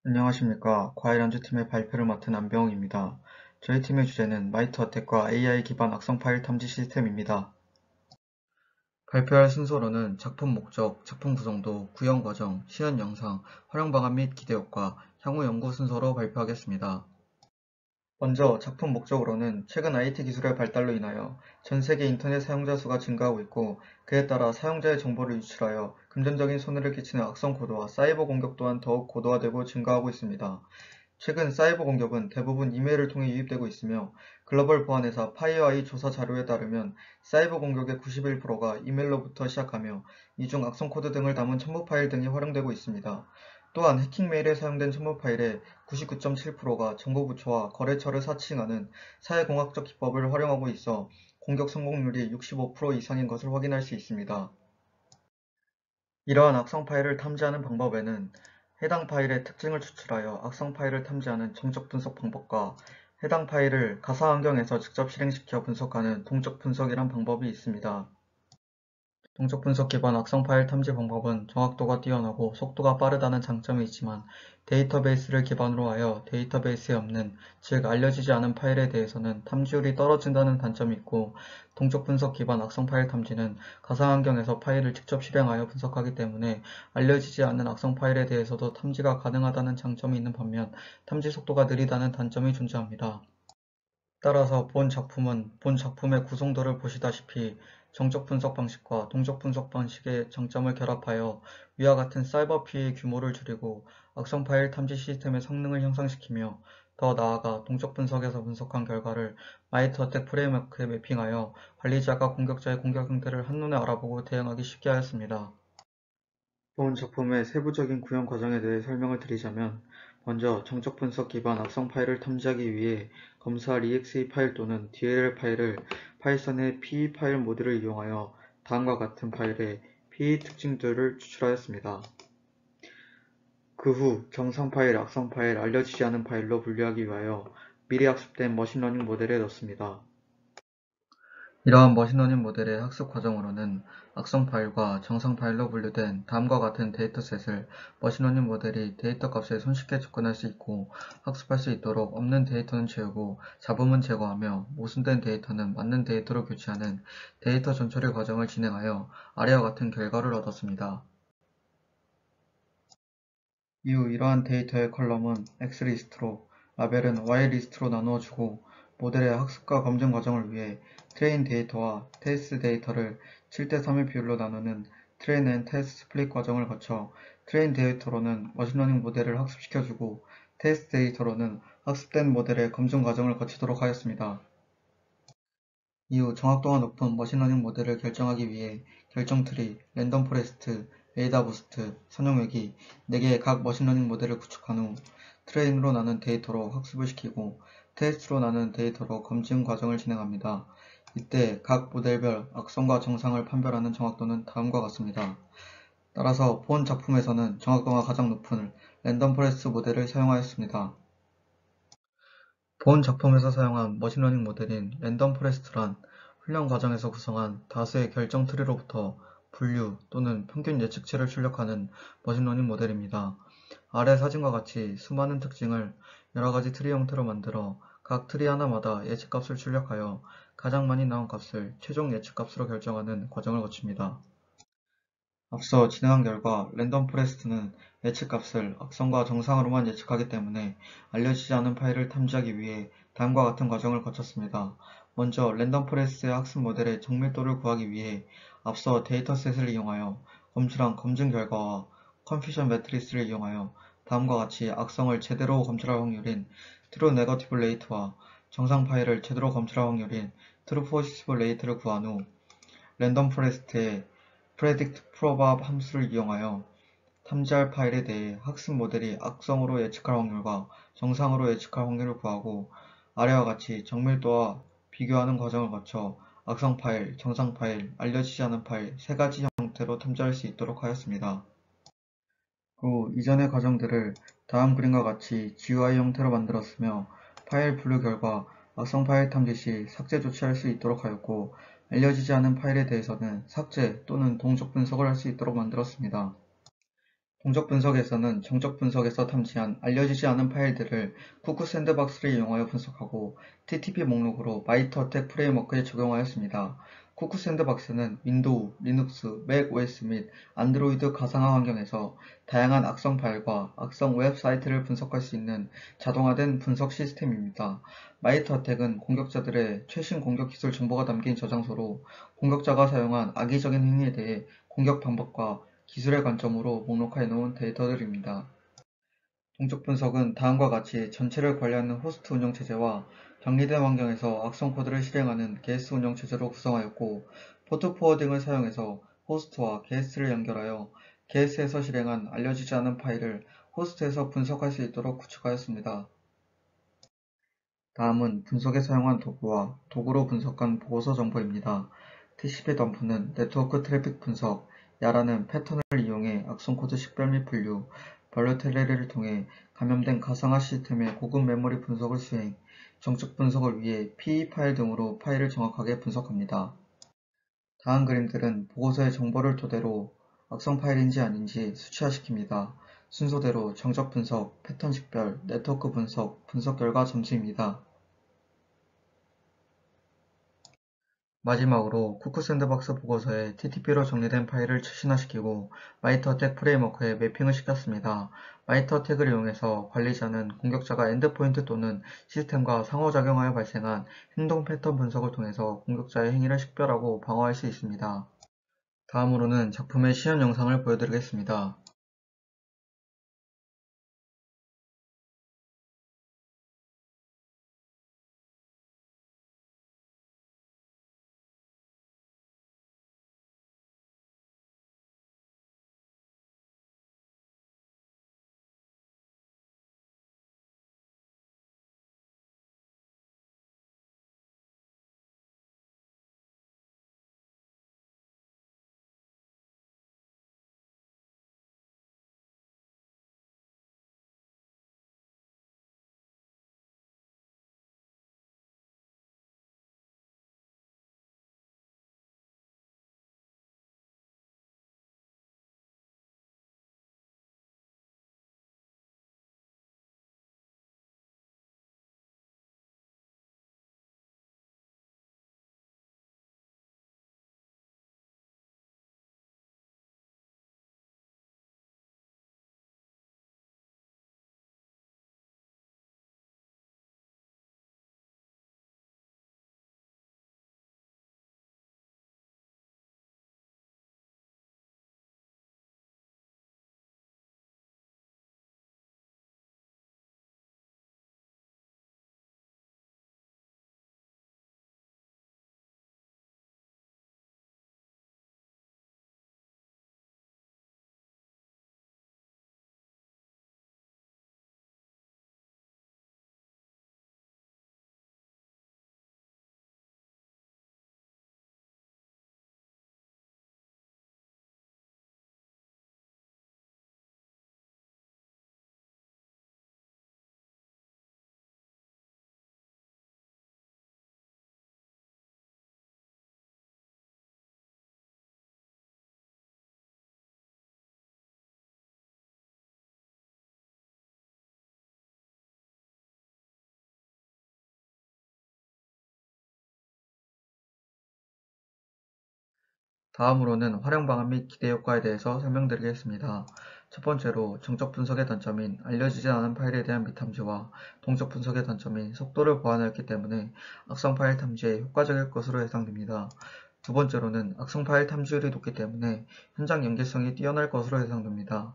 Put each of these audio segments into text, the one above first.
안녕하십니까. 과일안주팀의 발표를 맡은 안병욱입니다. 저희 팀의 주제는 마이트 어택과 AI 기반 악성 파일 탐지 시스템입니다. 발표할 순서로는 작품 목적, 작품 구성도, 구현 과정, 시연 영상, 활용 방안 및 기대 효과, 향후 연구 순서로 발표하겠습니다. 먼저 작품 목적으로는 최근 IT 기술의 발달로 인하여 전 세계 인터넷 사용자 수가 증가하고 있고, 그에 따라 사용자의 정보를 유출하여 금전적인 손해를 끼치는 악성 코드와 사이버 공격 또한 더욱 고도화되고 증가하고 있습니다. 최근 사이버 공격은 대부분 이메일을 통해 유입되고 있으며, 글로벌 보안회사 파이어아이 조사 자료에 따르면 사이버 공격의 91%가 이메일로부터 시작하며, 이중 악성 코드 등을 담은 첨부 파일 등이 활용되고 있습니다. 또한 해킹 메일에 사용된 첨부 파일의 99.7%가 정보부처와 거래처를 사칭하는 사회공학적 기법을 활용하고 있어 공격 성공률이 65% 이상인 것을 확인할 수 있습니다. 이러한 악성 파일을 탐지하는 방법에는 해당 파일의 특징을 추출하여 악성 파일을 탐지하는 정적 분석 방법과 해당 파일을 가상 환경에서 직접 실행시켜 분석하는 동적 분석이란 방법이 있습니다. 동적 분석 기반 악성 파일 탐지 방법은 정확도가 뛰어나고 속도가 빠르다는 장점이 있지만, 데이터베이스를 기반으로 하여 데이터베이스에 없는, 즉 알려지지 않은 파일에 대해서는 탐지율이 떨어진다는 단점이 있고, 동적 분석 기반 악성 파일 탐지는 가상 환경에서 파일을 직접 실행하여 분석하기 때문에 알려지지 않는 악성 파일에 대해서도 탐지가 가능하다는 장점이 있는 반면, 탐지 속도가 느리다는 단점이 존재합니다. 따라서 본 작품의 구성도를 보시다시피 정적 분석 방식과 동적 분석 방식의 장점을 결합하여 위와 같은 사이버 피해의 규모를 줄이고 악성 파일 탐지 시스템의 성능을 향상시키며, 더 나아가 동적 분석에서 분석한 결과를 마이트 어택 프레임워크에 매핑하여 관리자가 공격자의 공격 형태를 한눈에 알아보고 대응하기 쉽게 하였습니다. 본 작품의 세부적인 구현 과정에 대해 설명을 드리자면, 먼저 정적 분석 기반 악성 파일을 탐지하기 위해 검사할 exe 파일 또는 dll 파일을 파이썬의 pe 파일 모듈을 이용하여 다음과 같은 파일의 pe 특징들을 추출하였습니다. 그 후 경상 파일, 악성 파일, 알려지지 않은 파일로 분류하기 위하여 미리 학습된 머신러닝 모델에 넣습니다. 이러한 머신러닝 모델의 학습 과정으로는 악성 파일과 정상 파일로 분류된 다음과 같은 데이터셋을 머신러닝 모델이 데이터 값에 손쉽게 접근할 수 있고 학습할 수 있도록 없는 데이터는 채우고 잡음은 제거하며 모순된 데이터는 맞는 데이터로 교체하는 데이터 전처리 과정을 진행하여 아래와 같은 결과를 얻었습니다. 이후 이러한 데이터의 컬럼은 X리스트로, 라벨은 Y리스트로 나누어 주고, 모델의 학습과 검증 과정을 위해 트레인 데이터와 테스트 데이터를 7:3의 비율로 나누는 트레인 앤 테스트 스플릿 과정을 거쳐 트레인 데이터로는 머신러닝 모델을 학습시켜주고, 테스트 데이터로는 학습된 모델의 검증 과정을 거치도록 하였습니다. 이후 정확도가 높은 머신러닝 모델을 결정하기 위해 결정 트리, 랜덤 포레스트, 레이더 부스트, 선형외기 4개의 각 머신러닝 모델을 구축한 후 트레인으로 나눈 데이터로 학습을 시키고 테스트로 나눈 데이터로 검증 과정을 진행합니다. 이때 각 모델별 악성과 정상을 판별하는 정확도는 다음과 같습니다. 따라서 본 작품에서는 정확도가 가장 높은 랜덤 포레스트 모델을 사용하였습니다. 본 작품에서 사용한 머신러닝 모델인 랜덤 포레스트란 훈련 과정에서 구성한 다수의 결정 트리로부터 분류 또는 평균 예측치를 출력하는 머신러닝 모델입니다. 아래 사진과 같이 수많은 특징을 여러가지 트리 형태로 만들어 각 트리 하나마다 예측값을 출력하여 가장 많이 나온 값을 최종 예측값으로 결정하는 과정을 거칩니다. 앞서 진행한 결과 랜덤 포레스트는 예측값을 악성과 정상으로만 예측하기 때문에 알려지지 않은 파일을 탐지하기 위해 다음과 같은 과정을 거쳤습니다. 먼저 랜덤 포레스트의 학습 모델의 정밀도를 구하기 위해 앞서 데이터셋을 이용하여 검출한 검증 결과와 컨퓨전 매트리스를 이용하여 다음과 같이 악성을 제대로 검출할 확률인 트루 네거티브 레이트와 정상 파일을 제대로 검출할 확률인 트루 포지티브 레이트를 구한 후 랜덤 포레스트의 predict proba 함수를 이용하여 탐지할 파일에 대해 학습 모델이 악성으로 예측할 확률과 정상으로 예측할 확률을 구하고, 아래와 같이 정밀도와 비교하는 과정을 거쳐 악성 파일, 정상 파일, 알려지지 않은 파일 3가지 형태로 탐지할 수 있도록 하였습니다. 그 후 이전의 과정들을 다음 그림과 같이 GUI 형태로 만들었으며, 파일 분류 결과 악성 파일 탐지 시 삭제 조치할 수 있도록 하였고, 알려지지 않은 파일에 대해서는 삭제 또는 동적 분석을 할 수 있도록 만들었습니다. 동적 분석에서는 정적 분석에서 탐지한 알려지지 않은 파일들을 쿠크 샌드박스를 이용하여 분석하고 TTP 목록으로 마이터 어택 프레임워크에 적용하였습니다. 쿠크 샌드박스는 윈도우, 리눅스, 맥 OS 및 안드로이드 가상화 환경에서 다양한 악성 파일과 악성 웹사이트를 분석할 수 있는 자동화된 분석 시스템입니다. 마이터 어택은 공격자들의 최신 공격 기술 정보가 담긴 저장소로 공격자가 사용한 악의적인 행위에 대해 공격 방법과 기술의 관점으로 목록해 놓은 데이터들입니다. 동적 분석은 다음과 같이 전체를 관리하는 호스트 운영체제와 격리된 환경에서 악성 코드를 실행하는 게스 운영체제로 구성하였고, 포트 포워딩을 사용해서 호스트와 게스를 연결하여 게스에서 실행한 알려지지 않은 파일을 호스트에서 분석할 수 있도록 구축하였습니다. 다음은 분석에 사용한 도구와 도구로 분석한 보고서 정보입니다. TCP 덤프는 네트워크 트래픽 분석, 야라는 패턴을 이용해 악성 코드 식별 및 분류, 벌레텔레를 통해 감염된 가상화 시스템의 고급 메모리 분석을 수행, 정적 분석을 위해 PE 파일 등으로 파일을 정확하게 분석합니다. 다음 그림들은 보고서의 정보를 토대로 악성 파일인지 아닌지 수치화시킵니다. 순서대로 정적 분석, 패턴 식별, 네트워크 분석, 분석 결과 점수입니다. 마지막으로 쿠크 샌드박스 보고서에 TTP로 정리된 파일을 최신화시키고 마이터 어택 프레임워크에 매핑을 시켰습니다. 마이터 어택을 이용해서 관리자는 공격자가 엔드포인트 또는 시스템과 상호작용하여 발생한 행동 패턴 분석을 통해서 공격자의 행위를 식별하고 방어할 수 있습니다. 다음으로는 작품의 시연 영상을 보여드리겠습니다. 다음으로는 활용 방안 및 기대 효과에 대해서 설명드리겠습니다. 첫 번째로 정적 분석의 단점인 알려지지 않은 파일에 대한 미탐지와 동적 분석의 단점인 속도를 보완하였기 때문에 악성 파일 탐지에 효과적일 것으로 예상됩니다. 두 번째로는 악성 파일 탐지율이 높기 때문에 현장 연계성이 뛰어날 것으로 예상됩니다.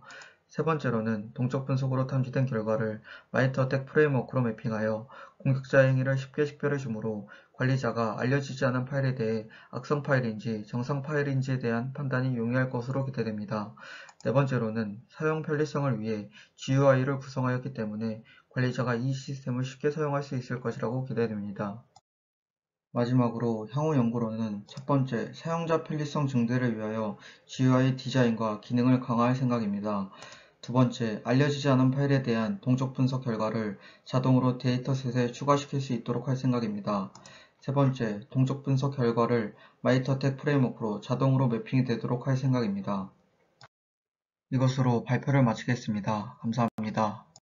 세 번째로는 동적 분석으로 탐지된 결과를 마이터 어택 프레임워크로 매핑하여 공격자의 행위를 쉽게 식별해 주므로 관리자가 알려지지 않은 파일에 대해 악성 파일인지 정상 파일인지에 대한 판단이 용이할 것으로 기대됩니다. 네 번째로는 사용 편리성을 위해 GUI를 구성하였기 때문에 관리자가 이 시스템을 쉽게 사용할 수 있을 것이라고 기대됩니다. 마지막으로 향후 연구로는 첫 번째, 사용자 편리성 증대를 위하여 GUI 디자인과 기능을 강화할 생각입니다. 두 번째, 알려지지 않은 파일에 대한 동적 분석 결과를 자동으로 데이터셋에 추가시킬 수 있도록 할 생각입니다. 세 번째, 동적 분석 결과를 마이터텍 프레임워크로 자동으로 매핑이 되도록 할 생각입니다. 이것으로 발표를 마치겠습니다. 감사합니다.